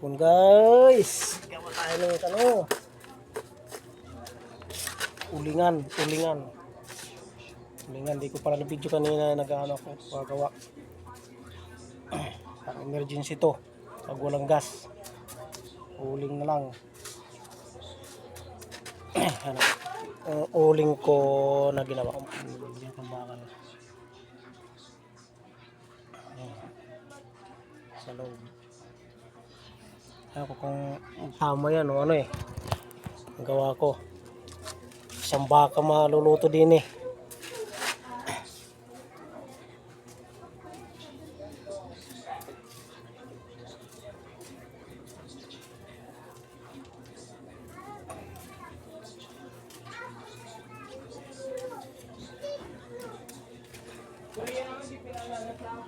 Hapon guys. Gawa tayo ng ano. Ulingan. Di ko pala na video kanina nag-ano ako gagawa. Parang emergency to. Pag walang gas. Uling na lang. Ano? Uling ko na ginawa ko. Yung pambakal. Sa loob. Ako kung tama yan o ano eh. Ang gawa ko. Isang baka maluluto din eh.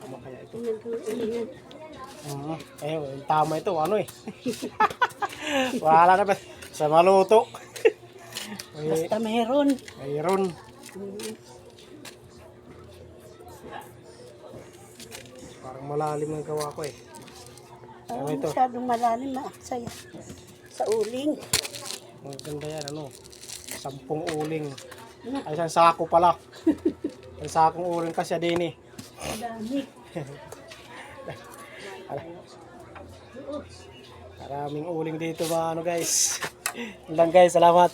Ano kaya ito? Ayun, tama ito, ano eh. Wala na ba? Sa maluto. Basta mayroon. Mayroon. Parang malalim ang gawa ko eh. Ano ito? Masyadong malalim, maaksaya. Sa uling. Ang ganda yan, ano? 10 uling. Ay, isang sako pala. Isang sakong uling kasi din eh. Madami. Maraming uling dito mga ano guys. Lang guys, salamat.